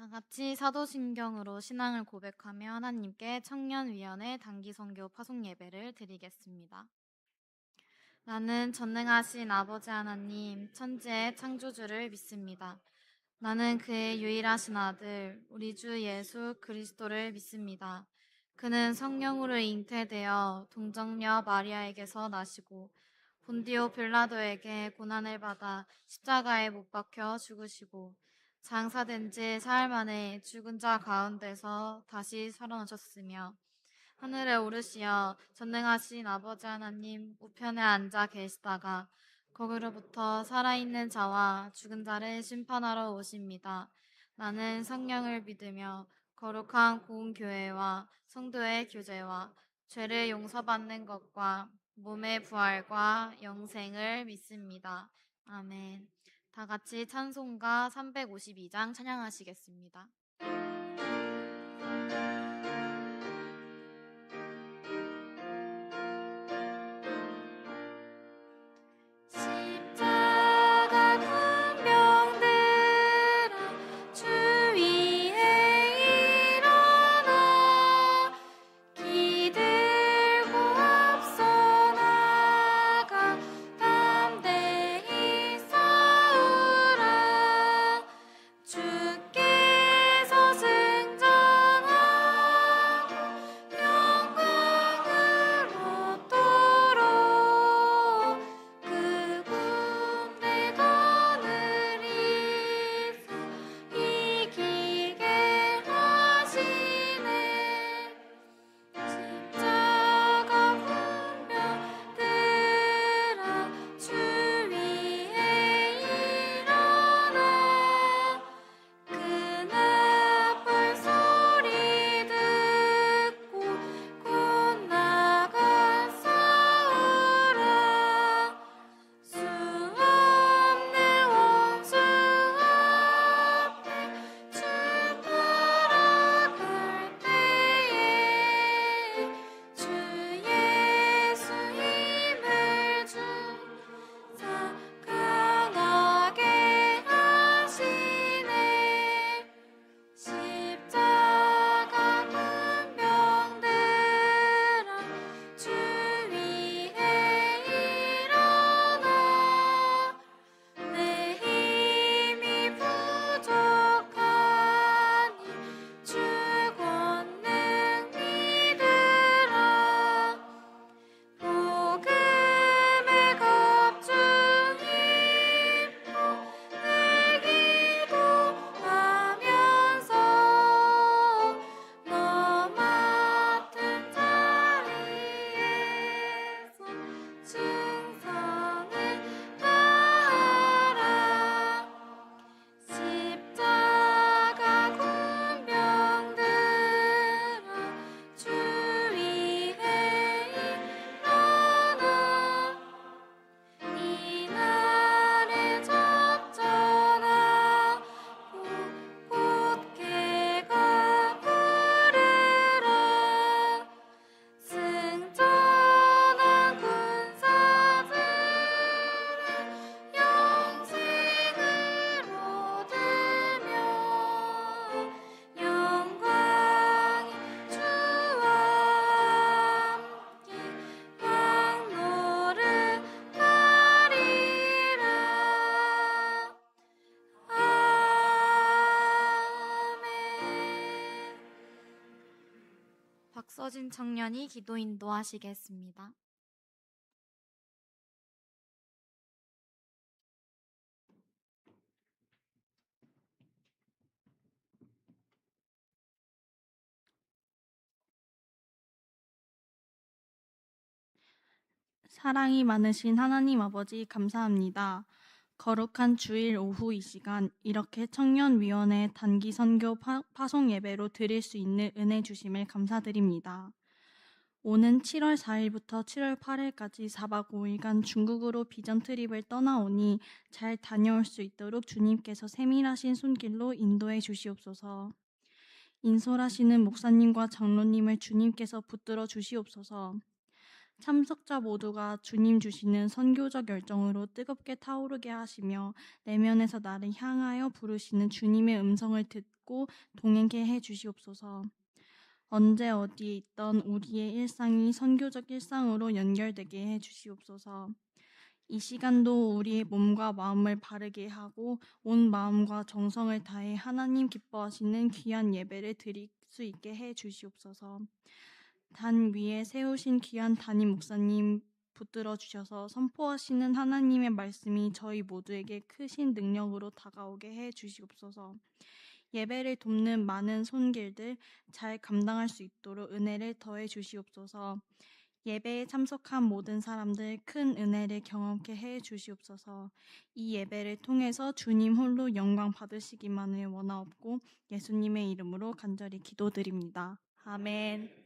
다 같이 사도신경으로 신앙을 고백하며 하나님께 청년위원회 단기선교 파송예배를 드리겠습니다. 나는 전능하신 아버지 하나님, 천지의 창조주를 믿습니다. 나는 그의 유일하신 아들, 우리 주 예수 그리스도를 믿습니다. 그는 성령으로 잉태되어 동정녀 마리아에게서 나시고 본디오 빌라도에게 고난을 받아 십자가에 못 박혀 죽으시고 장사된 지 사흘 만에 죽은 자 가운데서 다시 살아나셨으며 하늘에 오르시어 전능하신 아버지 하나님 우편에 앉아 계시다가 거기로부터 살아있는 자와 죽은 자를 심판하러 오십니다. 나는 성령을 믿으며 거룩한 공교회와 성도의 교제와 죄를 용서받는 것과 몸의 부활과 영생을 믿습니다. 아멘. 다 같이 찬송가 352장 찬양하시겠습니다. 십자가 군병들아 주 위에 일어나 기들고 앞서 나가 담대히 싸우라 주께서 승천하고 영광을 얻도록 그 군대 거느리사 이기게 하시네 십자가 군병들아 주 위에 일어나 그 나팔 소리 듣고 곧 나가 싸우라 수없는 원수 앞에 주 따라갈 때에 주 예수 힘을 주사 강하게 하시네 십자가 군병들아 주 위에 일어나 내 힘이 부족하니 주 권능 믿으라 복음의 갑주 입고 늘 기도하면서 너 맡은 자리에서 충성을 다하라 십자가 군병들아 주 위에 일어나 이날에 작전하고 곧개가 부르라 승천한 군사들은 영생을 얻으며 영광이 주와 함께 왕노를 하리라 아멘. 박서진 청년이 기도 인도하시겠습니다. 사랑이 많으신 하나님 아버지 감사합니다. 거룩한 주일 오후 이 시간 이렇게 청년위원회 단기 선교 파송 예배로 드릴 수 있는 은혜 주심을 감사드립니다. 오는 7월 4일부터 7월 8일까지 4박 5일간 중국으로 비전 트립을 떠나오니 잘 다녀올 수 있도록 주님께서 세밀하신 손길로 인도해 주시옵소서. 인솔하시는 목사님과 장로님을 주님께서 붙들어 주시옵소서. 참석자 모두가 주님 주시는 선교적 열정으로 뜨겁게 타오르게 하시며 내면에서 나를 향하여 부르시는 주님의 음성을 붙잡고 동행케 해 주시옵소서. 언제 어디에 있던 우리의 일상이 선교적 일상으로 연결되게 해 주시옵소서. 이 시간도 우리의 몸과 마음을 바르게 하고 온 마음과 정성을 다해 하나님 기뻐하시는 귀한 예배를 드릴 수 있게 해 주시옵소서. 단 위에 세우신 귀한 담임 목사님 붙들어 주셔서 선포하시는 하나님의 말씀이 저희 모두에게 크신 능력으로 다가오게 해 주시옵소서. 예배를 돕는 많은 손길들 잘 감당할 수 있도록 은혜를 더해 주시옵소서. 예배에 참석한 모든 사람들 큰 은혜를 경험케 해 주시옵소서. 이 예배를 통해서 주님 홀로 영광 받으시기만을 원하옵고 예수님의 이름으로 간절히 기도드립니다. 아멘.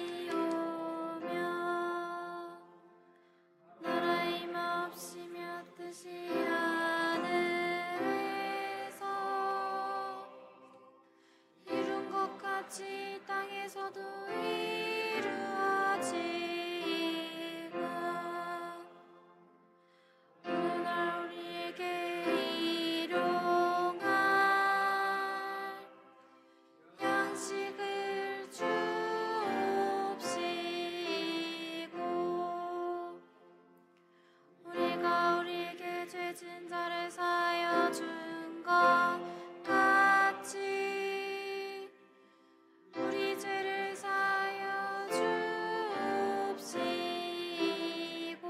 받으시오며 나라 임하옵시며 뜻이 하늘에서 이룬 것 같이 땅에서도 이루어지고 오늘날 우리에게 일용할 양식을 주옵시고 우리가 우리에게 죄진 자를 사하여 준 것 같이 우리 죄를 사하여 주옵시고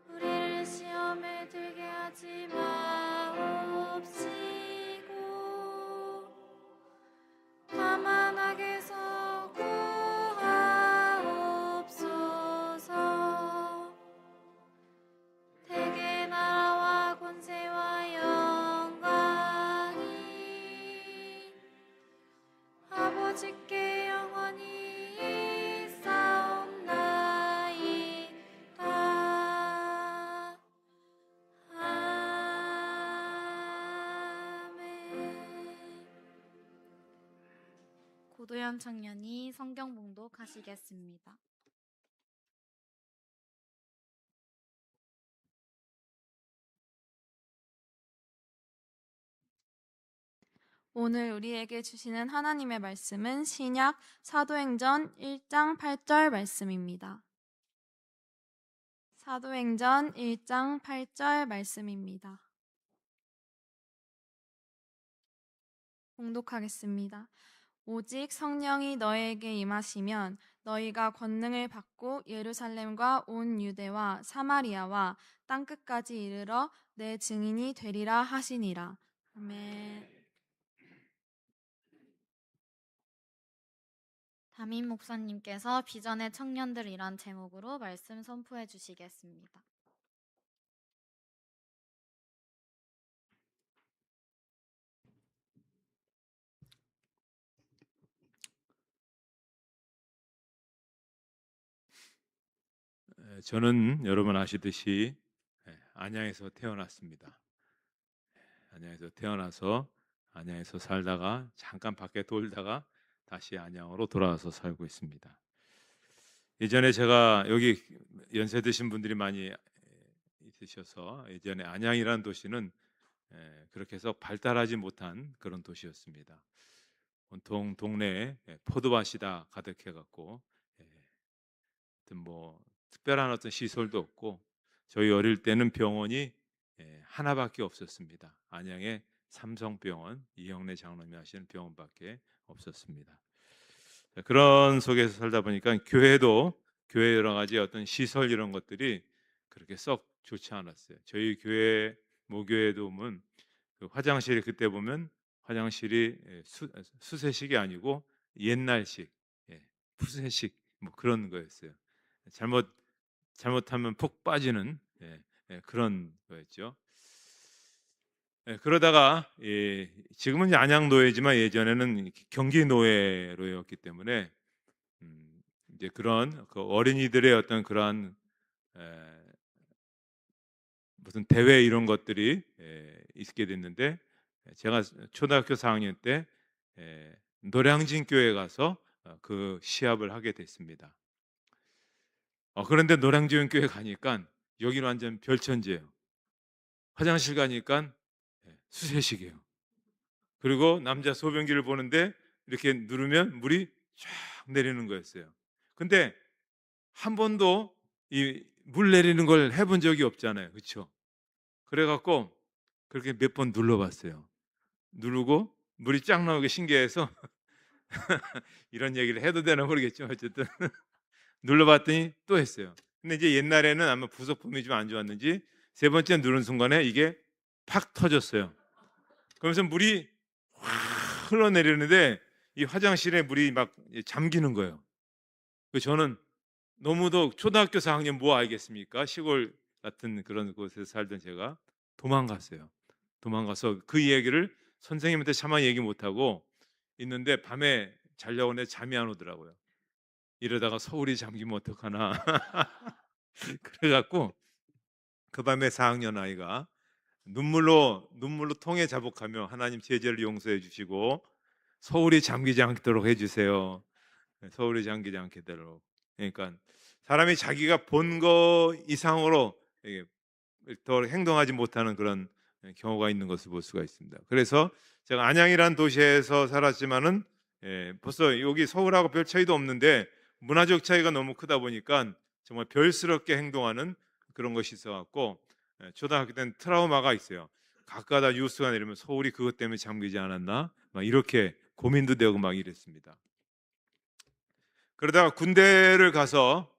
우리를 시험에 들게 하지 마옵시고 다만 악에서 구하옵소서. 대개 나라와 권세와 영광이 아버지께 영원히 있사옵나이다. 아멘. 고도현 청년이 성경 봉독하시겠습니다. 오늘 우리에게 주시는 하나님의 말씀은 신약 사도행전 1장 8절 말씀입니다. 사도행전 1장 8절 말씀입니다. 봉독하겠습니다. 오직 성령이 너희에게 임하시면 너희가 권능을 받고 예루살렘과 온 유대와 사마리아와 땅끝까지 이르러 내 증인이 되리라 하시니라. 아멘. 담임 목사님께서 비전의 청년들이란 제목으로 말씀 선포해 주시겠습니다. 저는 여러분 아시듯이 안양에서 태어났습니다. 안양에서 태어나서 안양에서 살다가 잠깐 밖에 돌다가 다시 안양으로 돌아와서 살고 있습니다. 예전에 제가 여기 연세 드신 분들이 많이 있으셔서 예전에 안양이라는 도시는 그렇게 해서 발달하지 못한 그런 도시였습니다. 온통 동네에 포도밭이 다 가득해갖고 뭐 특별한 어떤 시설도 없고 저희 어릴 때는 병원이 하나밖에 없었습니다. 안양의 삼성병원, 이영래 장로님이 하시는 병원밖에 없었습니다. 그런 속에서 살다 보니까 교회도 교회 여러 가지 어떤 시설 이런 것들이 그렇게 썩 좋지 않았어요. 저희 교회 모교에도 보면 그 화장실이 그때 보면 화장실이 수세식이 아니고 옛날식 푸세식 뭐 그런 거였어요. 잘못하면 푹 빠지는 그런 거였죠. 그러다가 지금은 안양노예지만 예전에는 경기노예로였기 때문에 이제 그런 그 어린이들의 어떤 그러한 무슨 대회 이런 것들이 있게 됐는데 제가 초등학교 4학년 때 노량진 교회 가서 그 시합을 하게 됐습니다. 그런데 노량진 교회 가니까 여기는 완전 별천지예요. 화장실 가니까 수세식이에요. 그리고 남자 소변기를 보는데 이렇게 누르면 물이 쫙 내리는 거였어요. 근데 한 번도 이 물 내리는 걸 해본 적이 없잖아요. 그렇죠? 그래갖고 그렇게 몇 번 눌러봤어요. 누르고 물이 쫙 나오게 신기해서 이런 얘기를 해도 되나 모르겠지만 어쨌든 눌러봤더니 또 했어요. 근데 이제 옛날에는 아마 부속품이 좀 안 좋았는지 세 번째 누른 순간에 이게 팍 터졌어요. 그러면서 물이 확 흘러내리는데 이 화장실에 물이 막 잠기는 거예요. 저는 너무도 초등학교 4학년 뭐 알겠습니까? 시골 같은 그런 곳에서 살던 제가 도망갔어요. 도망가서 그 얘기를 선생님한테 차마 얘기 못하고 있는데 밤에 자려고 하는데 잠이 안 오더라고요. 이러다가 서울이 잠기면 어떡하나. 그래갖고 그 밤에 4학년 아이가 눈물로 통해 자복하며 하나님 제 죄를 용서해 주시고 서울이 잠기지 않도록 해주세요. 서울이 잠기지 않도록. 그러니까 사람이 자기가 본 거 이상으로 더 행동하지 못하는 그런 경우가 있는 것을 볼 수가 있습니다. 그래서 제가 안양이라는 도시에서 살았지만은 벌써 여기 서울하고 별 차이도 없는데 문화적 차이가 너무 크다 보니까 정말 별스럽게 행동하는 그런 것이 있어갖고 초등학교 때는 트라우마가 있어요. 가끔가다 뉴스가 내리면 서울이 그것 때문에 잠기지 않았나 막 이렇게 고민도 되고 막 이랬습니다. 그러다가 군대를 가서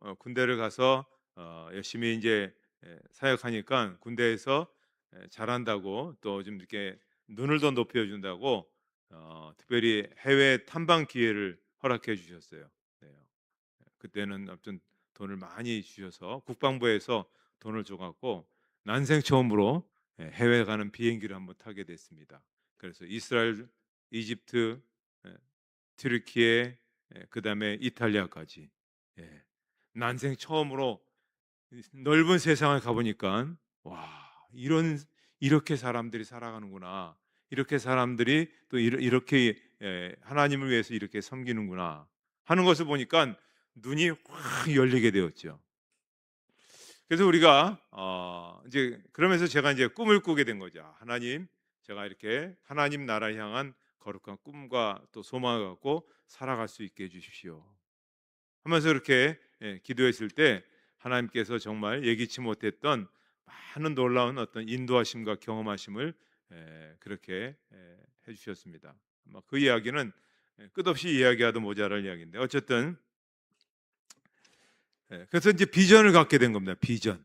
열심히 이제 사역하니까 군대에서 잘한다고 또 좀 이렇게 눈을 더 높여준다고 특별히 해외 탐방 기회를 허락해 주셨어요. 네. 그때는 아무튼 돈을 많이 주셔서 국방부에서 돈을 줘갖고 난생 처음으로 해외 가는 비행기를 한번 타게 됐습니다. 그래서 이스라엘, 이집트, 튀르키예, 그다음에 이탈리아까지 난생 처음으로 넓은 세상을 가보니까 와 이렇게 사람들이 살아가는구나. 이렇게 사람들이 또 이렇게 하나님을 위해서 이렇게 섬기는구나 하는 것을 보니까 눈이 확 열리게 되었죠. 그래서 우리가 이제 그러면서 제가 이제 꿈을 꾸게 된 거죠. 하나님, 제가 이렇게 하나님 나라 향한 거룩한 꿈과 또 소망을 갖고 살아갈 수 있게 해주십시오 하면서 이렇게 기도했을 때 하나님께서 정말 예기치 못했던 많은 놀라운 어떤 인도하심과 경험하심을 그렇게 해주셨습니다. 그 이야기는 끝없이 이야기하도 모자랄 이야기인데 어쨌든 그래서 이제 비전을 갖게 된 겁니다. 비전,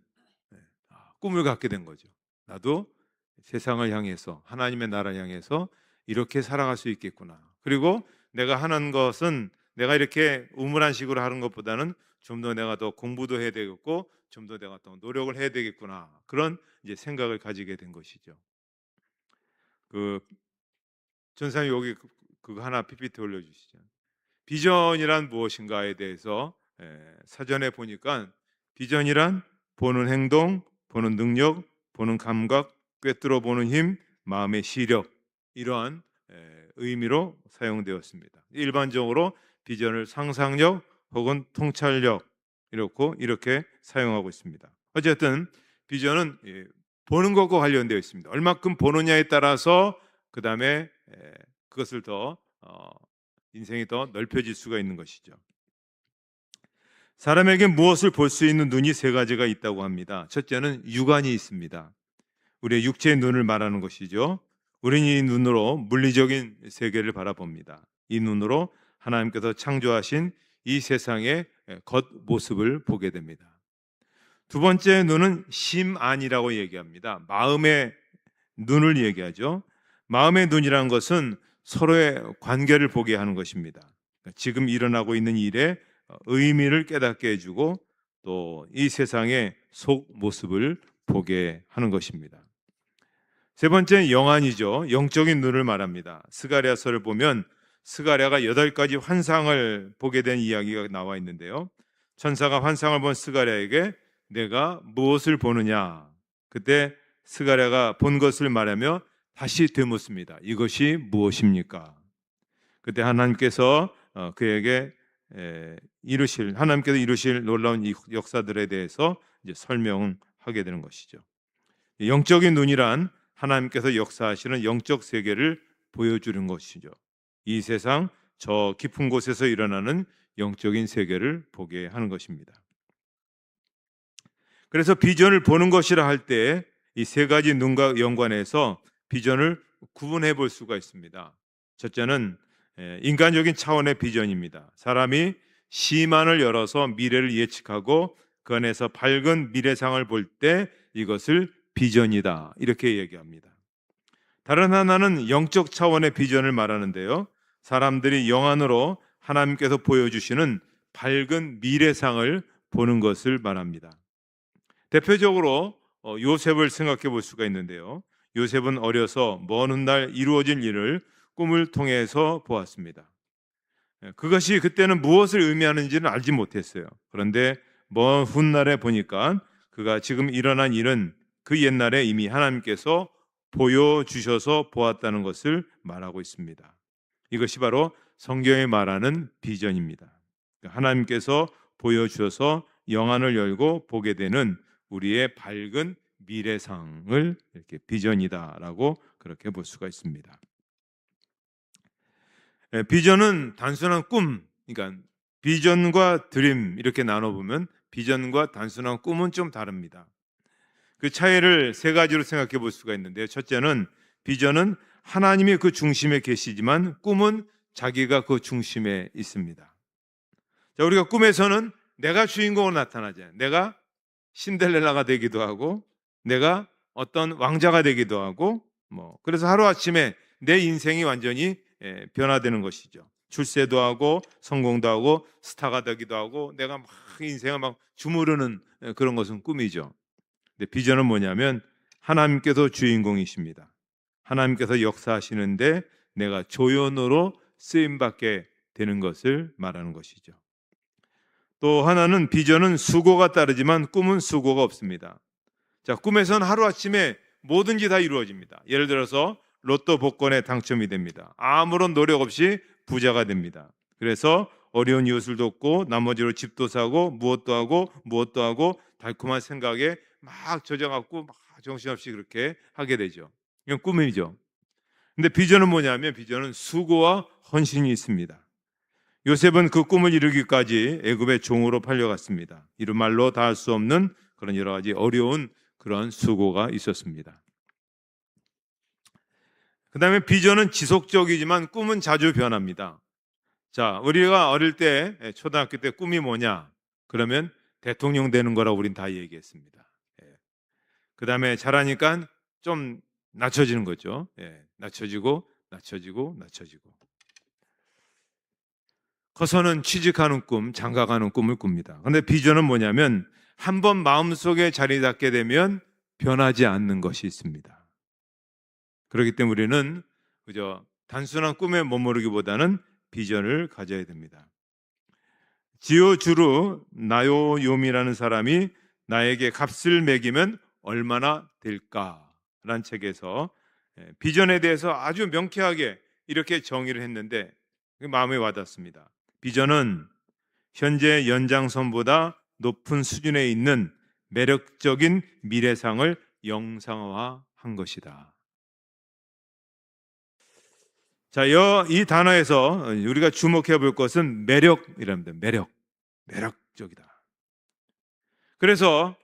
꿈을 갖게 된 거죠. 나도 세상을 향해서 하나님의 나라를 향해서 이렇게 살아갈 수 있겠구나. 그리고 내가 하는 것은 내가 이렇게 우물한 식으로 하는 것보다는 좀 더 내가 더 공부도 해야 되겠고 좀 더 내가 더 노력을 해야 되겠구나. 그런 이제 생각을 가지게 된 것이죠. 그 전사님 여기 그거 하나 PPT 올려주시죠. 비전이란 무엇인가에 대해서 사전에 보니까 비전이란 보는 행동, 보는 능력, 보는 감각, 꿰뚫어 보는 힘, 마음의 시력 이러한 의미로 사용되었습니다. 일반적으로 비전을 상상력 혹은 통찰력 이렇게 사용하고 있습니다. 어쨌든 비전은 보는 것과 관련되어 있습니다. 얼마큼 보느냐에 따라서 그 다음에 그것을 더 인생이 더 넓혀질 수가 있는 것이죠. 사람에게 무엇을 볼 수 있는 눈이 세 가지가 있다고 합니다. 첫째는 육안이 있습니다. 우리의 육체의 눈을 말하는 것이죠. 우리는 이 눈으로 물리적인 세계를 바라봅니다. 이 눈으로 하나님께서 창조하신 이 세상의 겉모습을 보게 됩니다. 두 번째 눈은 심안이라고 얘기합니다. 마음의 눈을 얘기하죠. 마음의 눈이라는 것은 서로의 관계를 보게 하는 것입니다. 지금 일어나고 있는 일에 의미를 깨닫게 해주고 또 이 세상의 속 모습을 보게 하는 것입니다. 세 번째는 영안이죠. 영적인 눈을 말합니다. 스가랴서를 보면 스가랴가 8가지 환상을 보게 된 이야기가 나와 있는데요. 천사가 환상을 본 스가랴에게 내가 무엇을 보느냐? 그때 스가랴가 본 것을 말하며 다시 되묻습니다. 이것이 무엇입니까? 그때 하나님께서 그에게 하나님께서 이루실 놀라운 이 역사들에 대해서 이제 설명하게 되는 것이죠. 영적인 눈이란 하나님께서 역사하시는 영적 세계를 보여주는 것이죠. 이 세상 저 깊은 곳에서 일어나는 영적인 세계를 보게 하는 것입니다. 그래서 비전을 보는 것이라 할 때 이 세 가지 눈과 연관해서 비전을 구분해 볼 수가 있습니다. 첫째는 인간적인 차원의 비전입니다. 사람이 시만을 열어서 미래를 예측하고 그 안에서 밝은 미래상을 볼 때 이것을 비전이다, 이렇게 얘기합니다. 다른 하나는 영적 차원의 비전을 말하는데요, 사람들이 영안으로 하나님께서 보여주시는 밝은 미래상을 보는 것을 말합니다. 대표적으로 요셉을 생각해 볼 수가 있는데요, 요셉은 어려서 먼 훗날 이루어질 일을 꿈을 통해서 보았습니다. 그것이 그때는 무엇을 의미하는지는 알지 못했어요. 그런데 먼 훗날에 보니까 그가 지금 일어난 일은 그 옛날에 이미 하나님께서 보여주셔서 보았다는 것을 말하고 있습니다. 이것이 바로 성경이 말하는 비전입니다. 하나님께서 보여주셔서 영안을 열고 보게 되는 우리의 밝은 미래상을 이렇게 비전이다라고 그렇게 볼 수가 있습니다. 비전은 단순한 꿈, 그러니까 비전과 드림 이렇게 나눠보면 비전과 단순한 꿈은 좀 다릅니다. 그 차이를 세 가지로 생각해 볼 수가 있는데요, 첫째는 비전은 하나님이 그 중심에 계시지만 꿈은 자기가 그 중심에 있습니다. 자, 우리가 꿈에서는 내가 주인공으로 나타나잖아요. 내가 신데렐라가 되기도 하고 내가 어떤 왕자가 되기도 하고 그래서 하루아침에 내 인생이 완전히 변화되는 것이죠. 출세도 하고 성공도 하고 스타가 되기도 하고 내가 막 인생을 막 주무르는 그런 것은 꿈이죠. 근데 비전은 뭐냐면 하나님께서 주인공이십니다. 하나님께서 역사하시는데 내가 조연으로 쓰임받게 되는 것을 말하는 것이죠. 또 하나는 비전은 수고가 따르지만 꿈은 수고가 없습니다. 자, 꿈에서는 하루아침에 뭐든지 다 이루어집니다. 예를 들어서 로또 복권에 당첨이 됩니다. 아무런 노력 없이 부자가 됩니다. 그래서 어려운 이웃을 돕고 나머지로 집도 사고 무엇도 하고 달콤한 생각에 막 젖어갖고 막 정신없이 그렇게 하게 되죠. 이건 꿈이죠. 근데 비전은 뭐냐면 비전은 수고와 헌신이 있습니다. 요셉은 그 꿈을 이루기까지 애굽의 종으로 팔려갔습니다. 이런 말로 다 할 수 없는 그런 여러 가지 어려운 그런 수고가 있었습니다. 그 다음에 비전은 지속적이지만 꿈은 자주 변합니다. 자, 우리가 어릴 때 초등학교 때 꿈이 뭐냐? 그러면 대통령 되는 거라고 우린 다 얘기했습니다. 그 다음에 자라니까 좀 낮춰지는 거죠. 낮춰지고. 커서는 취직하는 꿈, 장가가는 꿈을 꿉니다. 그런데 비전은 뭐냐면 한번 마음속에 자리 잡게 되면 변하지 않는 것이 있습니다. 그렇기 때문에 우리는 그저 단순한 꿈에 머무르기보다는 비전을 가져야 됩니다. 지오주루 나요요미라는 사람이 나에게 값을 매기면 얼마나 될까라는 책에서 비전에 대해서 아주 명쾌하게 이렇게 정의를 했는데 마음에 와닿습니다. 비전은 현재 연장선보다 높은 수준에 있는 매력적인 미래상을 영상화한 것이다. 자, 이 단어에서 우리가 주목해 볼 것은 매력이랍니다. 매력적이다. 그래서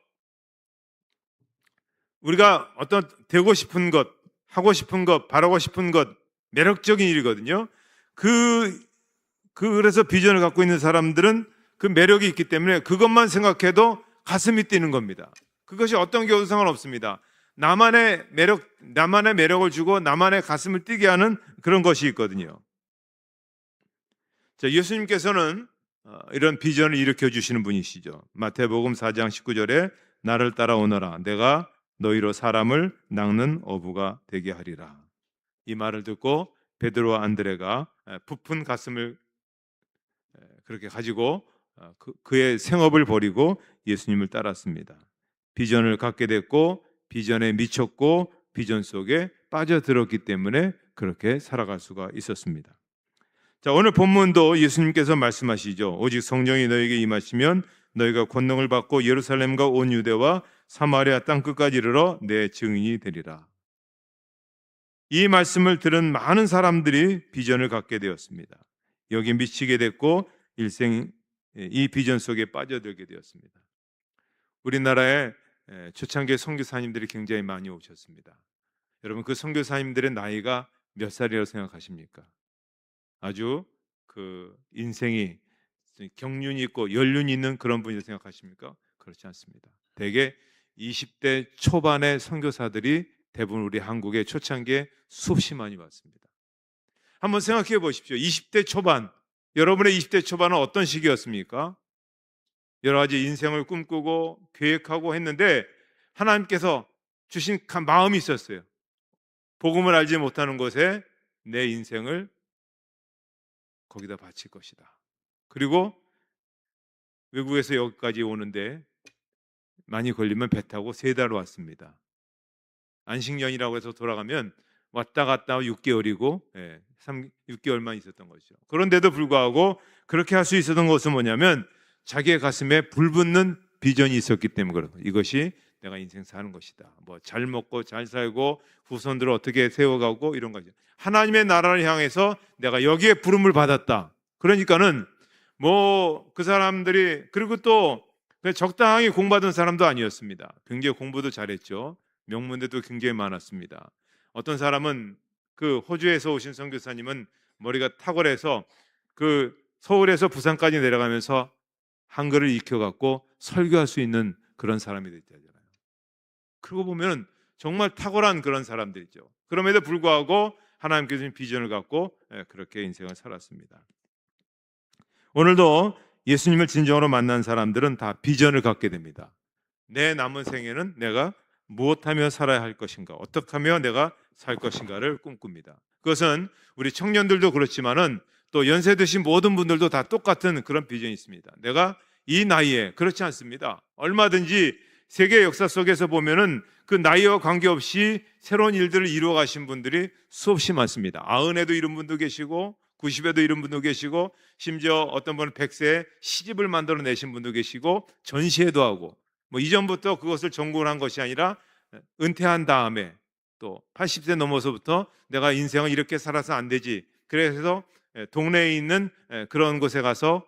우리가 어떤 되고 싶은 것, 하고 싶은 것, 바라고 싶은 것, 매력적인 일이거든요. 그래서 비전을 갖고 있는 사람들은 그 매력이 있기 때문에 그것만 생각해도 가슴이 뛰는 겁니다. 그것이 어떤 경우도 상관없습니다. 나만의 매력을 주고 나만의 가슴을 뛰게 하는 그런 것이 있거든요. 자, 예수님께서는 이런 비전을 일으켜 주시는 분이시죠. 마태복음 4장 19절에 나를 따라오너라 내가 너희로 사람을 낚는 어부가 되게 하리라. 이 말을 듣고 베드로와 안드레가 부푼 가슴을 그렇게 가지고 그의 생업을 버리고 예수님을 따랐습니다. 비전을 갖게 됐고 비전에 미쳤고 비전 속에 빠져들었기 때문에 그렇게 살아갈 수가 있었습니다. 자, 오늘 본문도 예수님께서 말씀하시죠. 오직 성령이 너에게 임하시면 너희가 권능을 받고 예루살렘과 온 유대와 사마리아 땅 끝까지 이르러 내 증인이 되리라. 이 말씀을 들은 많은 사람들이 비전을 갖게 되었습니다. 여기 미치게 됐고 일생 이 비전 속에 빠져들게 되었습니다. 우리나라에 초창기 선교사님들이 굉장히 많이 오셨습니다. 여러분, 그 선교사님들의 나이가 몇 살이라고 생각하십니까? 아주 그 인생이 경륜이 있고 연륜이 있는 그런 분이라고 생각하십니까? 그렇지 않습니다. 대개 20대 초반의 선교사들이 대부분 우리 한국의 초창기에 수없이 많이 왔습니다. 한번 생각해 보십시오. 20대 초반, 여러분의 20대 초반은 어떤 시기였습니까? 여러 가지 인생을 꿈꾸고 계획하고 했는데 하나님께서 주신 마음이 있었어요. 복음을 알지 못하는 곳에 내 인생을 거기다 바칠 것이다. 그리고 외국에서 여기까지 오는데 많이 걸리면 배 타고 3달 왔습니다. 안식년이라고 해서 돌아가면 왔다 갔다 6개월이고 6개월만 있었던 거죠. 그런데도 불구하고 그렇게 할 수 있었던 것은 뭐냐면 자기의 가슴에 불붙는 비전이 있었기 때문에 그렇다. 이것이 내가 인생 사는 것이다. 뭐 잘 먹고 잘 살고 후손들을 어떻게 세워가고 이런 거죠. 하나님의 나라를 향해서 내가 여기에 부름을 받았다. 그러니까는 뭐 그 사람들이 그리고 또 적당히 공부하던 사람도 아니었습니다. 굉장히 공부도 잘했죠. 명문대도 굉장히 많았습니다. 어떤 사람은 그 호주에서 오신 선교사님은 머리가 탁월해서 그 서울에서 부산까지 내려가면서 한글을 익혀갖고 설교할 수 있는 그런 사람이 됐잖아요. 그러고 보면 정말 탁월한 그런 사람들이죠. 그럼에도 불구하고 하나님께서 주신 비전을 갖고 그렇게 인생을 살았습니다. 오늘도 예수님을 진정으로 만난 사람들은 다 비전을 갖게 됩니다. 내 남은 생에는 내가 무엇하며 살아야 할 것인가, 어떻게 하며 내가 살 것인가를 꿈꿉니다. 그것은 우리 청년들도 그렇지만은 또 연세 드신 모든 분들도 다 똑같은 그런 비전이 있습니다. 내가 이 나이에 그렇지 않습니다. 얼마든지 세계 역사 속에서 보면은 그 나이와 관계없이 새로운 일들을 이루어 가신 분들이 수없이 많습니다. 90에도 이런 분도 계시고 90에도 이런 분도 계시고 심지어 어떤 분은 100세에 시집을 만들어 내신 분도 계시고 전시회도 하고 뭐 이전부터 그것을 전공한 것이 아니라 은퇴한 다음에 또 80세 넘어서부터 내가 인생을 이렇게 살아서 안 되지. 그래서 동네에 있는 그런 곳에 가서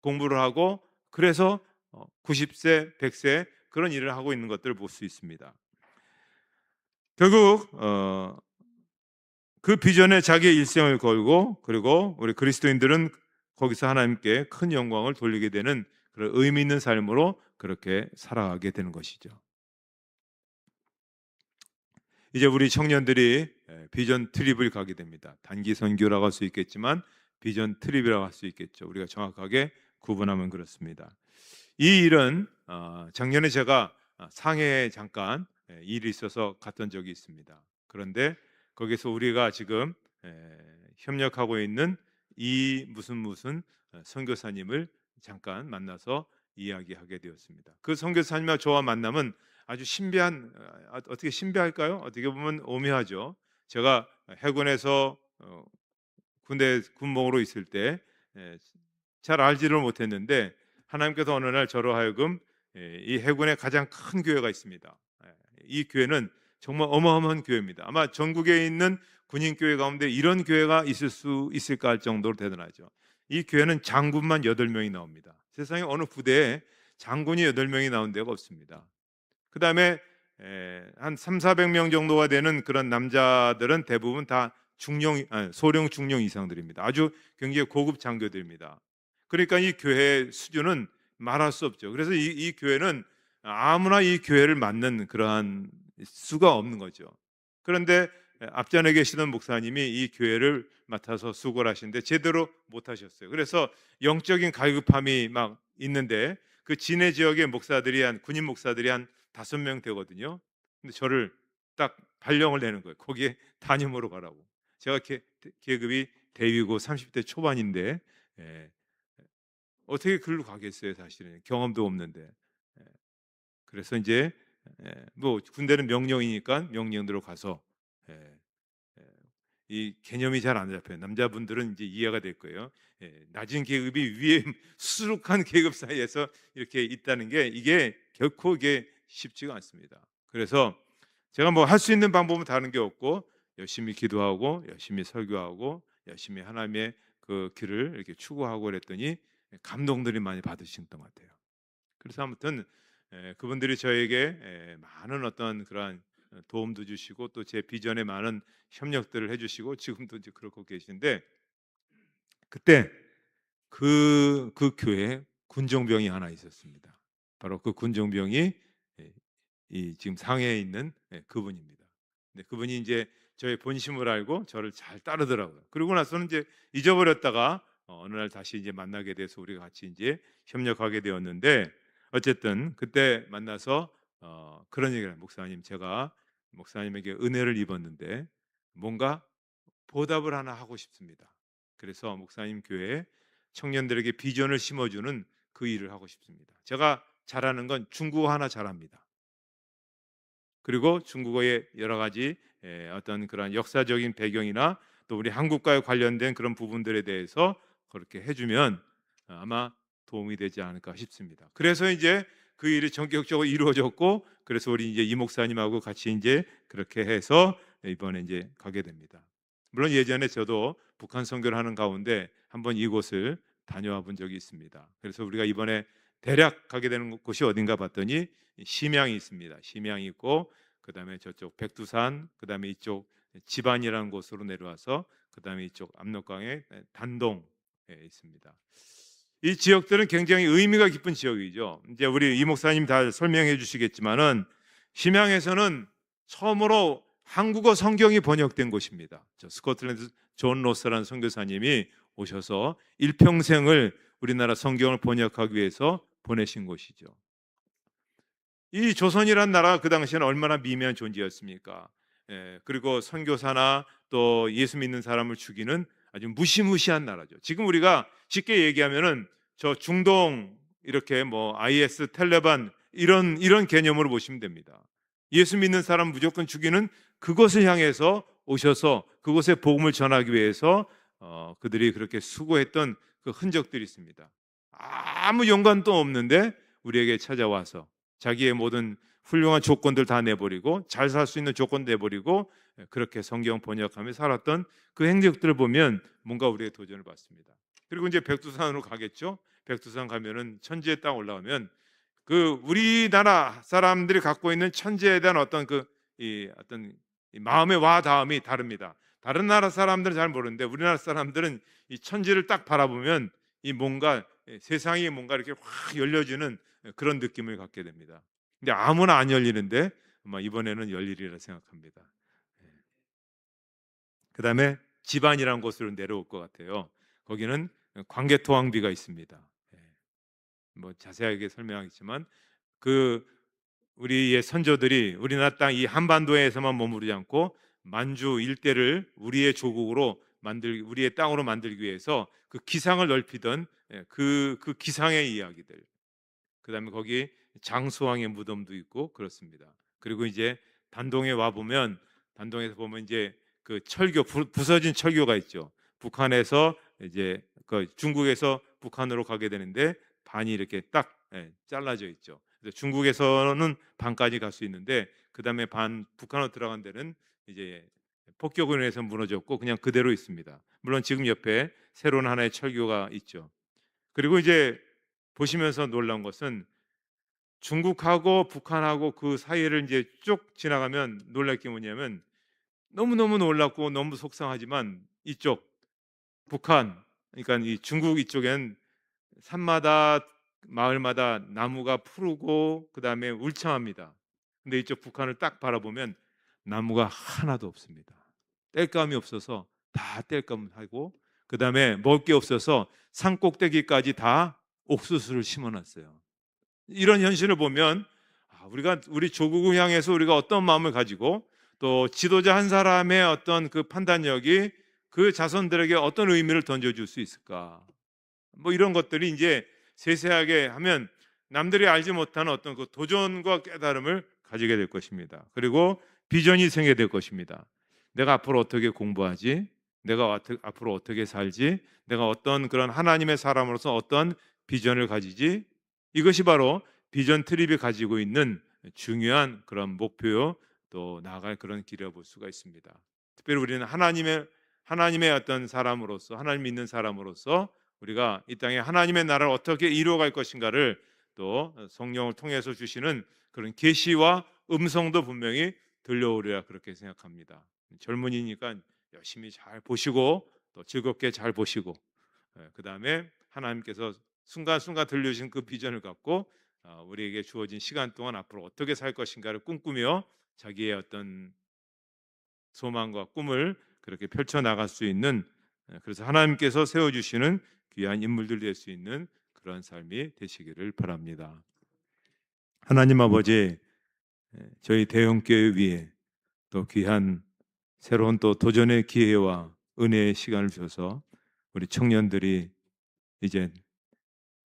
공부를 하고 그래서 90세, 100세 그런 일을 하고 있는 것들을 볼 수 있습니다. 결국 그 비전에 자기의 일생을 걸고 그리고 우리 그리스도인들은 거기서 하나님께 큰 영광을 돌리게 되는 그런 의미 있는 삶으로 그렇게 살아가게 되는 것이죠. 이제 우리 청년들이 비전 트립을 가게 됩니다. 단기 선교라고 할 수 있겠지만 비전 트립이라고 할 수 있겠죠. 우리가 정확하게 구분하면 그렇습니다. 이 일은 작년에 제가 상해에 잠깐 일이 있어서 갔던 적이 있습니다. 그런데 거기서 우리가 지금 협력하고 있는 이 무슨 선교사님을 잠깐 만나서 이야기하게 되었습니다. 그 선교사님과 저와 만남은 아주 신비한, 어떻게 신비할까요? 어떻게 보면 오묘하죠. 제가 해군에서 군대 군목으로 있을 때 잘 알지를 못했는데 하나님께서 어느 날 저로 하여금 이 해군에 가장 큰 교회가 있습니다. 이 교회는 정말 어마어마한 교회입니다. 아마 전국에 있는 군인 교회 가운데 이런 교회가 있을 수 있을까 할 정도로 대단하죠. 이 교회는 장군만 8명이 나옵니다. 세상에 어느 부대에 장군이 8명이 나온 데가 없습니다. 그 다음에 한 300~400명 정도가 되는 그런 남자들은 대부분 다 소령 중령 이상들입니다. 아주 굉장히 고급 장교들입니다. 그러니까 이 교회의 수준은 말할 수 없죠. 그래서 이 교회는 아무나 이 교회를 맡는 그러한 수가 없는 거죠. 그런데 앞전에 계시던 목사님이 이 교회를 맡아서 수고를 하시는데 제대로 못 하셨어요. 그래서 영적인 갈급함이 막 있는데 그 진해 지역의 목사들이 군인 목사들이 한 5명 되거든요. 근데 저를 딱 발령을 내는 거예요. 거기에 담임으로 가라고. 제가 계급이 대위고 30대 초반인데 어떻게 글로 가겠어요, 사실은. 경험도 없는데. 그래서 이제 뭐 군대는 명령이니까 명령대로 가서 예, 예, 이 개념이 잘 안 잡혀요. 남자분들은 이제 이해가 될 거예요. 낮은 계급이 위에 수룩한 계급 사이에서 이렇게 있다는 게 이게 결코 이게 쉽지가 않습니다. 그래서 제가 뭐 할 수 있는 방법은 다른 게 없고 열심히 기도하고 열심히 설교하고 열심히 하나님의 그 길을 이렇게 추구하고 그랬더니 감동들이 많이 받으셨던 것 같아요. 그래서 아무튼 그분들이 저에게 많은 어떤 그러한 도움도 주시고 또 제 비전에 많은 협력들을 해주시고 지금도 이제 그렇고 계신데 그때 그 교회에 군종병이 하나 있었습니다. 바로 그 군종병이 이 지금 상해에 있는 그분입니다. 근데 그분이 이제 저의 본심을 알고 저를 잘 따르더라고요. 그러고 나서는 이제 잊어버렸다가 어느 날 다시 이제 만나게 돼서 우리가 같이 이제 협력하게 되었는데 어쨌든 그때 만나서 그런 얘기를 해요. 목사님, 제가 목사님에게 은혜를 입었는데 뭔가 보답을 하나 하고 싶습니다. 그래서 목사님 교회에 청년들에게 비전을 심어주는 그 일을 하고 싶습니다. 제가 잘하는 건 중국어 하나 잘합니다. 그리고 중국어의 여러 가지 어떤 그런 역사적인 배경이나 또 우리 한국과에 관련된 그런 부분들에 대해서 그렇게 해주면 아마 도움이 되지 않을까 싶습니다. 그래서 이제 그 일이 전격적으로 이루어졌고, 그래서 우리 이제 이 목사님하고 같이 이제 그렇게 해서 이번에 이제 가게 됩니다. 물론 예전에 저도 북한 선교를 하는 가운데 한번 이곳을 다녀와 본 적이 있습니다. 그래서 우리가 이번에 대략 가게 되는 곳이 어딘가 봤더니 심양이 있습니다. 심양이 있고 그다음에 저쪽 백두산, 그다음에 이쪽 지반이라는 곳으로 내려와서 그다음에 이쪽 압록강의 단동에 있습니다. 이 지역들은 굉장히 의미가 깊은 지역이죠. 이제 우리 이 목사님 다 설명해 주시겠지만은 심양에서는 처음으로 한국어 성경이 번역된 곳입니다. 저 스코틀랜드 존 로스라는 선교사님이 오셔서 일평생을 우리나라 성경을 번역하기 위해서 보내신 곳이죠. 이 조선이란 나라가 그 당시에는 얼마나 미미한 존재였습니까? 그리고 선교사나 또 예수 믿는 사람을 죽이는 아주 무시무시한 나라죠. 지금 우리가 쉽게 얘기하면은 저 중동 이렇게 뭐 IS, 텔레반 이런 개념으로 보시면 됩니다. 예수 믿는 사람 무조건 죽이는 그것을 향해서 오셔서 그곳에 복음을 전하기 위해서 그들이 그렇게 수고했던 그 흔적들이 있습니다. 아무 연관도 없는데 우리에게 찾아와서 자기의 모든 훌륭한 조건들 다 내버리고 잘 살 수 있는 조건 내버리고 그렇게 성경 번역하며 살았던 그 행적들을 보면 뭔가 우리의 도전을 받습니다. 그리고 이제 백두산으로 가겠죠. 백두산 가면은 천지의 땅 올라가면 그 우리나라 사람들이 갖고 있는 천지에 대한 어떤 어떤 이 마음의 와닿음이 다릅니다. 다른 나라 사람들은 잘 모르는데 우리나라 사람들은 이 천지를 딱 바라보면 이 뭔가 세상이 뭔가 이렇게 확 열려지는 그런 느낌을 갖게 됩니다. 근데 아무나 안 열리는데 아마 이번에는 열리리라 생각합니다. 그다음에 지반이라는 곳으로 내려올 것 같아요. 거기는 광개토왕비가 있습니다. 뭐 자세하게 설명하겠지만 그 우리의 선조들이 우리나라 땅 이 한반도에서만 머무르지 않고 만주 일대를 우리의 조국으로 우리의 땅으로 만들기 위해서 그 기상을 넓히던 그 기상의 이야기들. 그다음에 거기 장수왕의 무덤도 있고 그렇습니다. 그리고 이제 단동에 와 보면 단동에서 보면 이제 그 철교 부서진 철교가 있죠. 북한에서 이제 그 중국에서 북한으로 가게 되는데 반이 이렇게 딱 잘라져 있죠. 그래서 중국에서는 반까지 갈 수 있는데 그다음에 반 북한으로 들어간 데는 이제 폭격으로 인해서 무너졌고 그냥 그대로 있습니다. 물론 지금 옆에 새로운 하나의 철교가 있죠. 그리고 이제 보시면서 놀라운 것은 중국하고 북한하고 그 사이를 이제 쭉 지나가면 놀랄 게 뭐냐면 너무너무 놀랍고 너무 속상하지만 이쪽 북한, 그러니까 이 중국 이쪽엔 산마다 마을마다 나무가 푸르고 그다음에 울창합니다. 근데 이쪽 북한을 딱 바라보면 나무가 하나도 없습니다. 땔감이 없어서 다 땔감하고 그다음에 먹을 게 없어서 산 꼭대기까지 다 옥수수를 심어놨어요. 이런 현실을 보면 우리 조국을 향해서 우리가 어떤 마음을 가지고 또 지도자 한 사람의 어떤 그 판단력이 그 자손들에게 어떤 의미를 던져줄 수 있을까? 뭐 이런 것들이 이제 세세하게 하면 남들이 알지 못하는 어떤 그 도전과 깨달음을 가지게 될 것입니다. 그리고 비전이 생기게 될 것입니다. 내가 앞으로 어떻게 공부하지? 내가 앞으로 어떻게 살지? 내가 어떤 그런 하나님의 사람으로서 어떤 비전을 가지지? 이것이 바로 비전 트립이 가지고 있는 중요한 그런 목표요, 또 나아갈 그런 길이라 볼 수가 있습니다. 특별히 우리는 하나님의 어떤 사람으로서, 하나님 믿는 사람으로서 우리가 이 땅에 하나님의 나라를 어떻게 이루어갈 것인가를 또 성령을 통해서 주시는 그런 계시와 음성도 분명히 들려오리라 그렇게 생각합니다. 젊은이니까 열심히 잘 보시고 또 즐겁게 잘 보시고, 그 다음에 하나님께서 순간순간 들려주신 그 비전을 갖고 우리에게 주어진 시간 동안 앞으로 어떻게 살 것인가를 꿈꾸며 자기의 어떤 소망과 꿈을 그렇게 펼쳐나갈 수 있는, 그래서 하나님께서 세워주시는 귀한 인물들 될 수 있는 그런 삶이 되시기를 바랍니다. 하나님 아버지, 저희 대형교회 위에 또 귀한 새로운 또 도전의 기회와 은혜의 시간을 주셔서 우리 청년들이 이제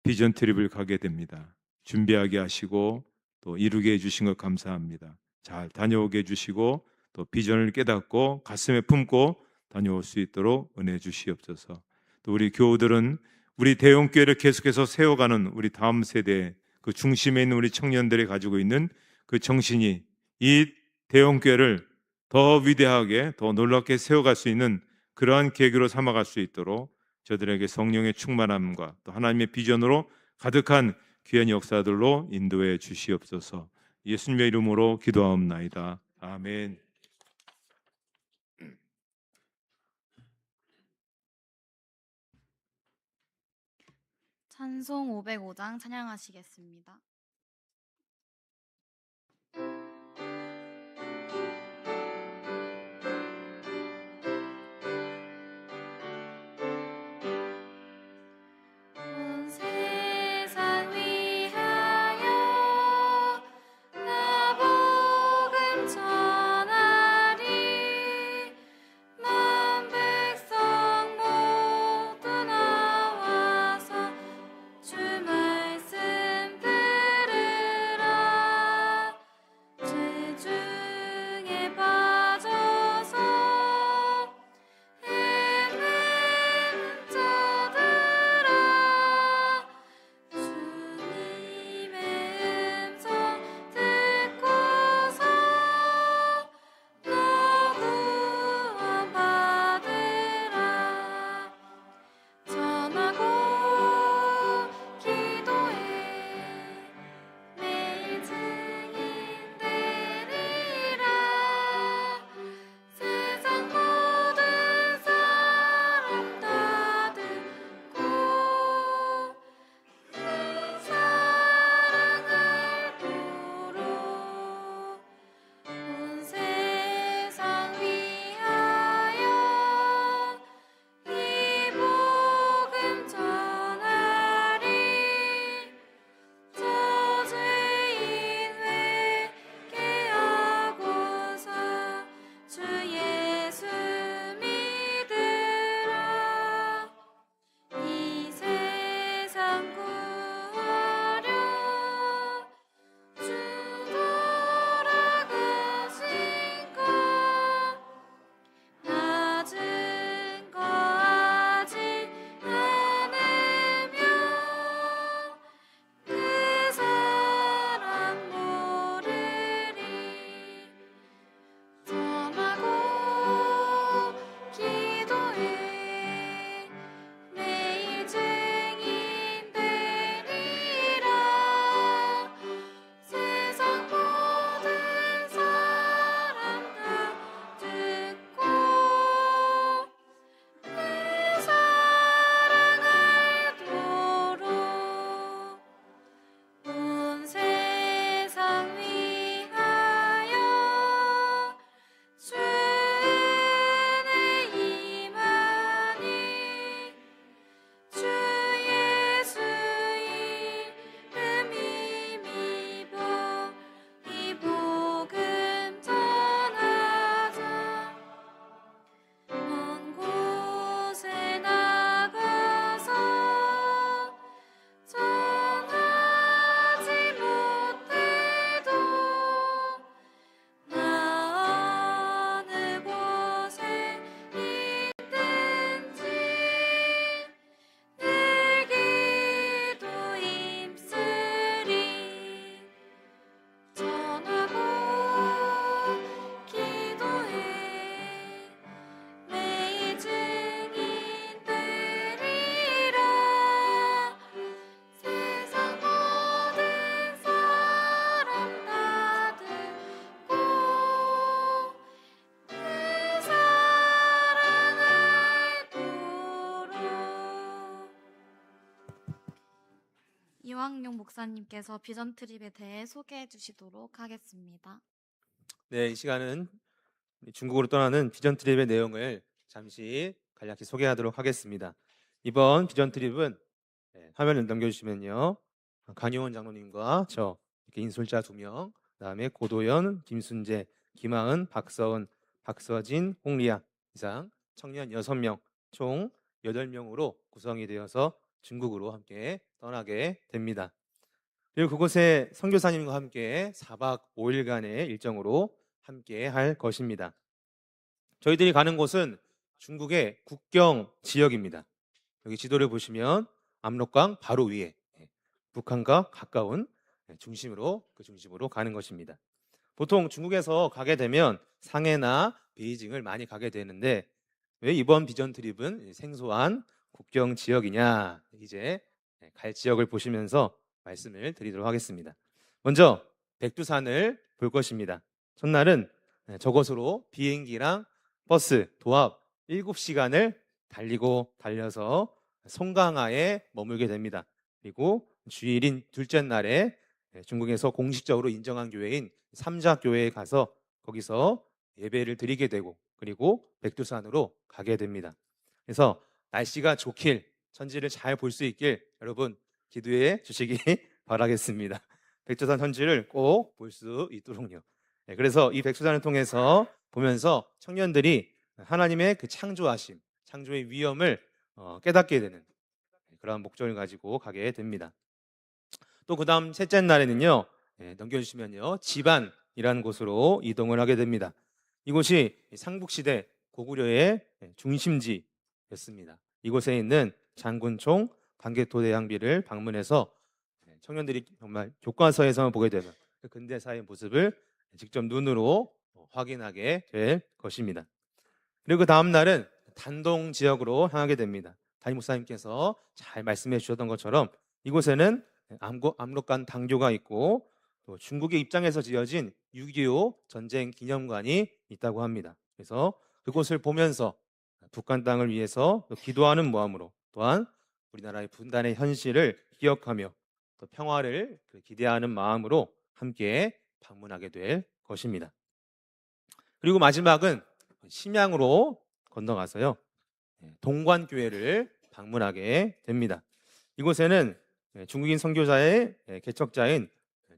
비전 트립을 가게 됩니다. 준비하게 하시고 또 이루게 해주신 것 감사합니다. 잘 다녀오게 해주시고 또 비전을 깨닫고 가슴에 품고 다녀올 수 있도록 은혜 주시옵소서. 또 우리 교우들은 우리 대형교회를 계속해서 세워가는 우리 다음 세대 그 중심에 있는 우리 청년들이 가지고 있는 그 정신이 이 대형교회를 더 위대하게 더 놀랍게 세워갈 수 있는 그러한 계기로 삼아갈 수 있도록 저들에게 성령의 충만함과 또 하나님의 비전으로 가득한 귀한 역사들로 인도해 주시옵소서. 예수님의 이름으로 기도하옵나이다. 아멘. 찬송 505장 찬양하시겠습니다. 온 세상 위하여 나 복음 전하리 만 백성 모두 나와서 주 말씀 들으리 이왕용 목사님께서 비전 트립에 대해 소개해 주시도록 하겠습니다. 네, 이 시간은 중국으로 떠나는 비전 트립의 내용을 잠시 간략히 소개하도록 하겠습니다. 이번 비전 트립은 화면을 넘겨주시면요, 강용원 장로님과 저 이렇게 인솔자 2명, 그다음에 고도연, 김순재, 김하은, 박서은, 박서진, 홍리아 이상 청년 6명, 총 8명으로 구성이 되어서 중국으로 함께 떠나게 됩니다. 그리고 그곳에 선교사님과 함께 4박 5일간의 일정으로 함께 할 것입니다. 저희들이 가는 곳은 중국의 국경 지역입니다. 여기 지도를 보시면 압록강 바로 위에 북한과 가까운 중심으로 가는 것입니다. 보통 중국에서 가게 되면 상해나 베이징을 많이 가게 되는데 왜 이번 비전 트립은 생소한 국경 지역이냐, 이제 갈 지역을 보시면서 말씀을 드리도록 하겠습니다. 먼저 백두산을 볼 것입니다. 첫날은 저곳으로 비행기랑 버스 도합 7시간을 달려서 송강하에 머물게 됩니다. 그리고 주일인 둘째 날에 중국에서 공식적으로 인정한 교회인 삼자교회에 가서 거기서 예배를 드리게 되고, 그리고 백두산으로 가게 됩니다. 그래서 날씨가 좋길, 천지를 잘 볼 수 있길 여러분 기도해 주시기 바라겠습니다. 백두산 천지를 꼭 볼 수 있도록요. 그래서 이 백두산을 통해서 보면서 청년들이 하나님의 그 창조하심, 창조의 위엄을 깨닫게 되는 그런 목적을 가지고 가게 됩니다. 또 그 다음 셋째 날에는요, 넘겨주시면요, 지반이라는 곳으로 이동을 하게 됩니다. 이곳이 삼국시대 고구려의 중심지였습니다. 이곳에 있는 장군총 광개토대왕비를 방문해서 청년들이 정말 교과서에서만 보게 되는 그 근대사의 모습을 직접 눈으로 확인하게 될 것입니다. 그리고 그 다음 날은 단동 지역으로 향하게 됩니다. 담임 목사님께서 잘 말씀해 주셨던 것처럼 이곳에는 압록강 당교가 있고 또 중국의 입장에서 지어진 6.25 전쟁 기념관이 있다고 합니다. 그래서 그곳을 보면서 북한 땅을 위해서 또 기도하는 마음으로, 또한 우리나라의 분단의 현실을 기억하며 또 평화를 기대하는 마음으로 함께 방문하게 될 것입니다. 그리고 마지막은 심양으로 건너가서요, 동관교회를 방문하게 됩니다. 이곳에는 중국인 선교자의 개척자인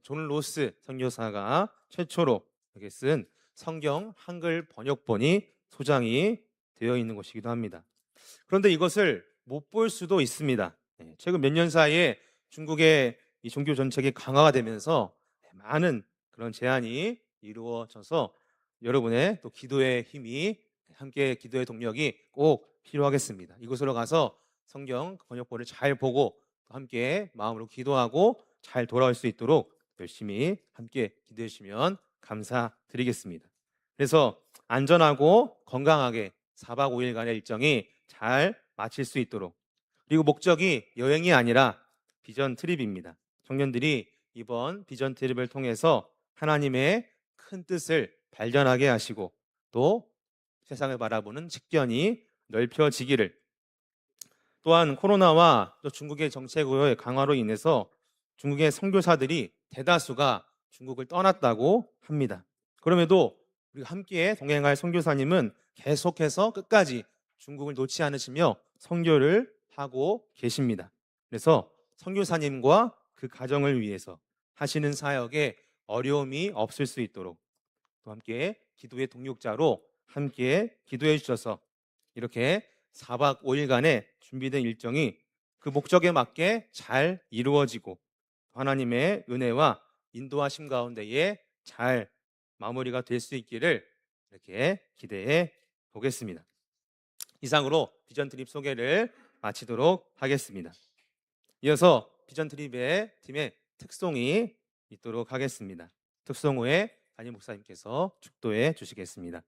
존 로스 선교사가 최초로 이렇게 쓴 성경 한글 번역본이 소장이 되어 있는 곳이기도 합니다. 그런데 이것을 못 볼 수도 있습니다. 최근 몇 년 사이에 중국의 이 종교 정책이 강화가 되면서 많은 그런 제한이 이루어져서 여러분의 또 기도의 힘이, 함께 기도의 동력이 꼭 필요하겠습니다. 이곳으로 가서 성경 번역본을 잘 보고 함께 마음으로 기도하고 잘 돌아올 수 있도록 열심히 함께 기도해 주시면 감사드리겠습니다. 그래서 안전하고 건강하게 4박 5일간의 일정이 잘 마칠 수 있도록, 그리고 목적이 여행이 아니라 비전 트립입니다. 청년들이 이번 비전 트립을 통해서 하나님의 큰 뜻을 발견하게 하시고 또 세상을 바라보는 식견이 넓혀지기를, 또한 코로나와 또 중국의 정책의 강화로 인해서 중국의 선교사들이 대다수가 중국을 떠났다고 합니다. 그럼에도 우리가 함께 동행할 선교사님은 계속해서 끝까지 중국을 놓지 않으시며 선교를 하고 계십니다. 그래서 선교사님과 그 가정을 위해서 하시는 사역에 어려움이 없을 수 있도록 또 함께 기도의 동력자로 함께 기도해 주셔서 이렇게 4박 5일간의 준비된 일정이 그 목적에 맞게 잘 이루어지고 하나님의 은혜와 인도하심 가운데에 잘 마무리가 될 수 있기를 이렇게 기대해 보겠습니다. 이상으로 비전 트립 소개를 마치도록 하겠습니다. 이어서 비전 트립의 팀의 특송이 있도록 하겠습니다. 특송 후에 담임 목사님께서 축도해 주시겠습니다.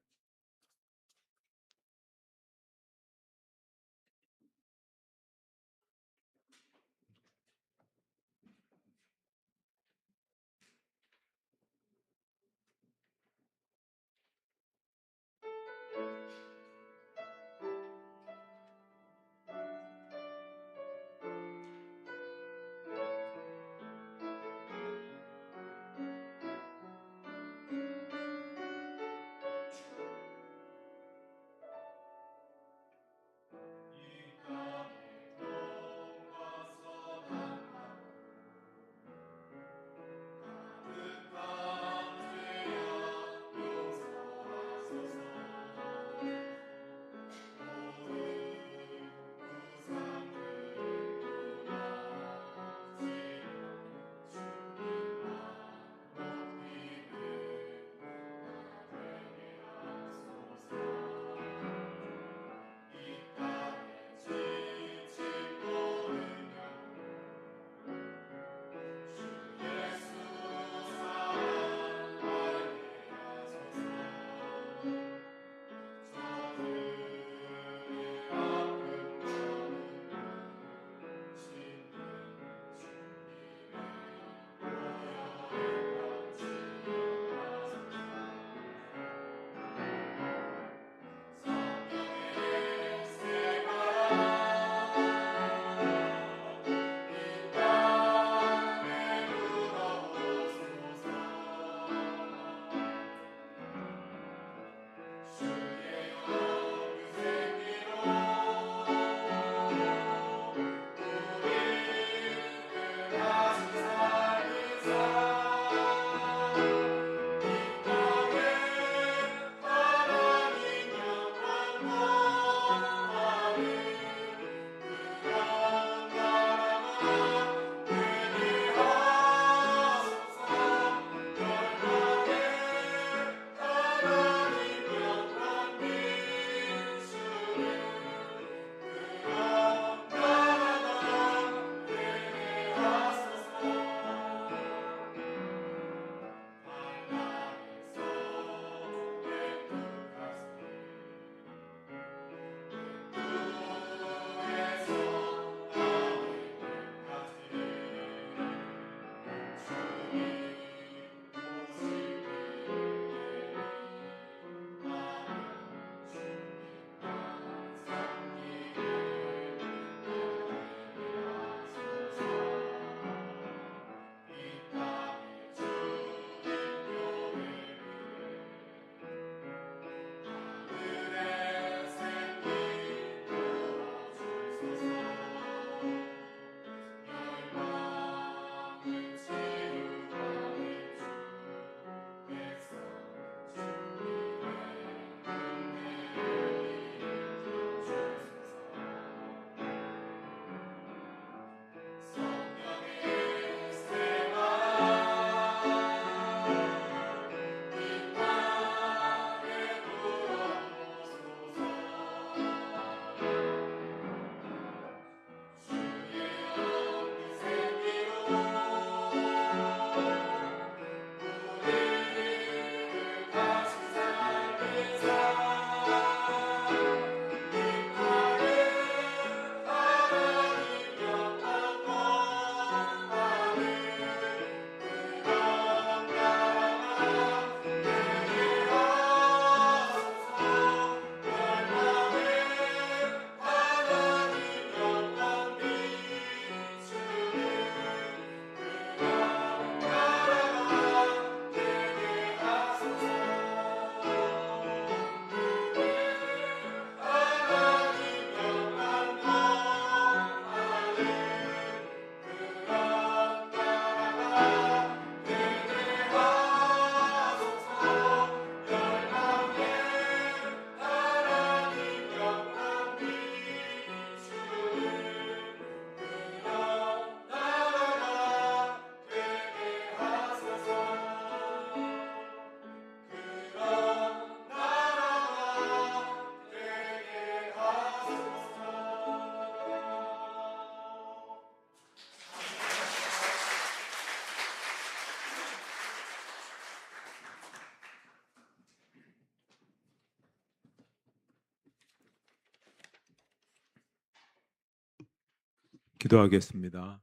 기도하겠습니다.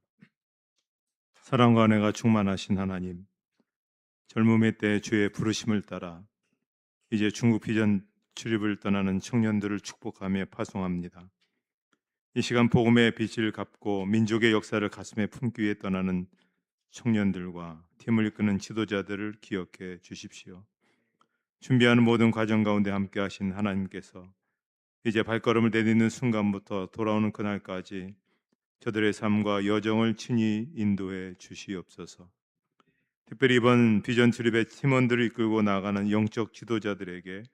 사랑과 은혜가 충만하신 하나님, 젊음의 때 주의 부르심을 따라 이제 중국 비전 출입을 떠나는 청년들을 축복하며 파송합니다. 이 시간 복음의 빛을 갚고 민족의 역사를 가슴에 품기 위해 떠나는 청년들과 팀을 이끄는 지도자들을 기억해 주십시오. 준비하는 모든 과정 가운데 함께 하신 하나님께서 이제 발걸음을 내딛는 순간부터 돌아오는 그날까지 저들의 삶과 여정을 친히 인도해 주시옵소서. 특별히 이번 비전 트립의 팀원들을 이끌고 나가는 영적 지도자들에게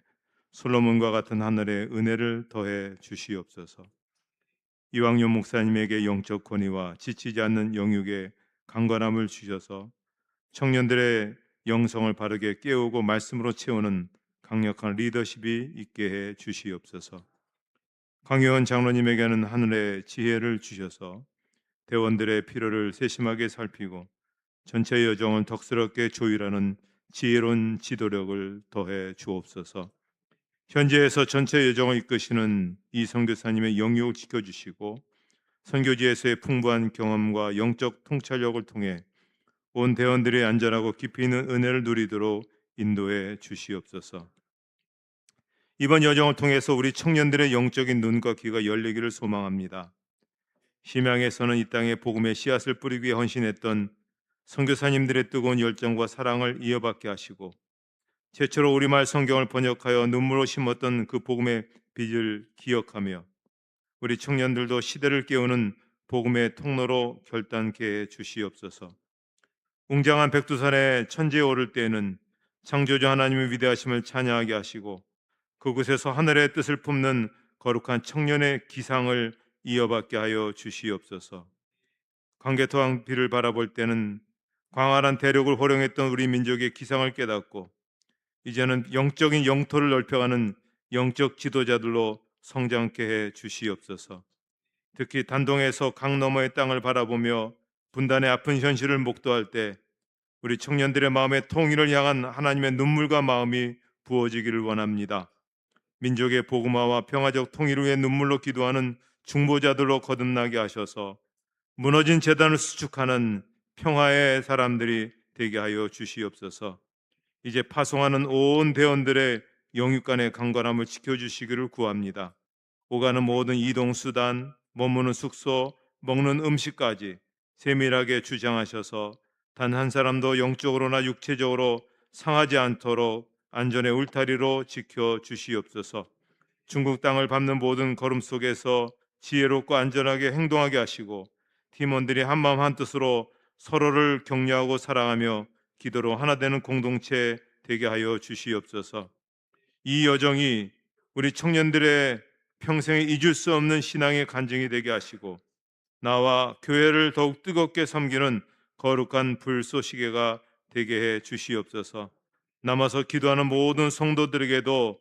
솔로몬과 같은 하늘의 은혜를 더해 주시옵소서. 이왕요 목사님에게 영적 권위와 지치지 않는 영육의 강건함을 주셔서 청년들의 영성을 바르게 깨우고 말씀으로 채우는 강력한 리더십이 있게 해 주시옵소서. 강효원 장로님에게는 하늘의 지혜를 주셔서 대원들의 필요를 세심하게 살피고 전체 여정을 덕스럽게 조율하는 지혜로운 지도력을 더해 주옵소서. 현지에서 전체 여정을 이끄시는 이 선교사님의 영역을 지켜주시고 선교지에서의 풍부한 경험과 영적 통찰력을 통해 온 대원들의 안전하고 깊이 있는 은혜를 누리도록 인도해 주시옵소서. 이번 여정을 통해서 우리 청년들의 영적인 눈과 귀가 열리기를 소망합니다. 심양에서는 이 땅에 복음의 씨앗을 뿌리기 위해 헌신했던 선교사님들의 뜨거운 열정과 사랑을 이어받게 하시고 최초로 우리말 성경을 번역하여 눈물로 심었던 그 복음의 빛을 기억하며 우리 청년들도 시대를 깨우는 복음의 통로로 결단케 해 주시옵소서. 웅장한 백두산의 천지에 오를 때에는 창조주 하나님의 위대하심을 찬양하게 하시고 그곳에서 하늘의 뜻을 품는 거룩한 청년의 기상을 이어받게 하여 주시옵소서. 광개토항 비를 바라볼 때는 광활한 대륙을 호령했던 우리 민족의 기상을 깨닫고 이제는 영적인 영토를 넓혀가는 영적 지도자들로 성장케 해 주시옵소서. 특히 단동에서 강 너머의 땅을 바라보며 분단의 아픈 현실을 목도할 때 우리 청년들의 마음의 통일을 향한 하나님의 눈물과 마음이 부어지기를 원합니다. 민족의 복음화와 평화적 통일을 위해 눈물로 기도하는 중보자들로 거듭나게 하셔서 무너진 재단을 수축하는 평화의 사람들이 되게 하여 주시옵소서. 이제 파송하는 온 대원들의 영육간의 강건함을 지켜주시기를 구합니다. 오가는 모든 이동수단, 머무는 숙소, 먹는 음식까지 세밀하게 주장하셔서 단 한 사람도 영적으로나 육체적으로 상하지 않도록 안전의 울타리로 지켜주시옵소서. 중국 땅을 밟는 모든 걸음 속에서 지혜롭고 안전하게 행동하게 하시고 팀원들이 한마음 한뜻으로 서로를 격려하고 사랑하며 기도로 하나 되는 공동체 되게 하여 주시옵소서. 이 여정이 우리 청년들의 평생에 잊을 수 없는 신앙의 간증이 되게 하시고 나와 교회를 더욱 뜨겁게 섬기는 거룩한 불쏘시개가 되게 해 주시옵소서. 남아서 기도하는 모든 성도들에게도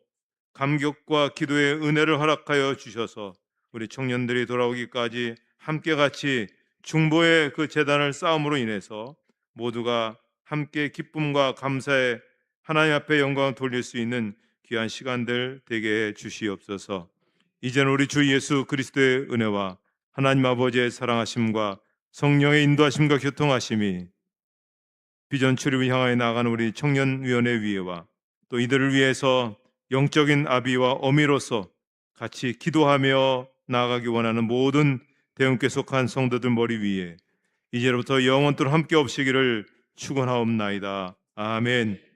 감격과 기도의 은혜를 허락하여 주셔서 우리 청년들이 돌아오기까지 함께 같이 중보의 그 제단을 쌓음으로 인해서 모두가 함께 기쁨과 감사에 하나님 앞에 영광을 돌릴 수 있는 귀한 시간들 되게 해 주시옵소서. 이제는 우리 주 예수 그리스도의 은혜와 하나님 아버지의 사랑하심과 성령의 인도하심과 교통하심이 비전 출입을 향하여 나가는 우리 청년위원회 위에와 또 이들을 위해서 영적인 아비와 어미로서 같이 기도하며 나아가기 원하는 모든 대원께 속한 성도들 머리 위에 이제로부터 영원토록 함께 없으기를 축원하옵나이다. 아멘.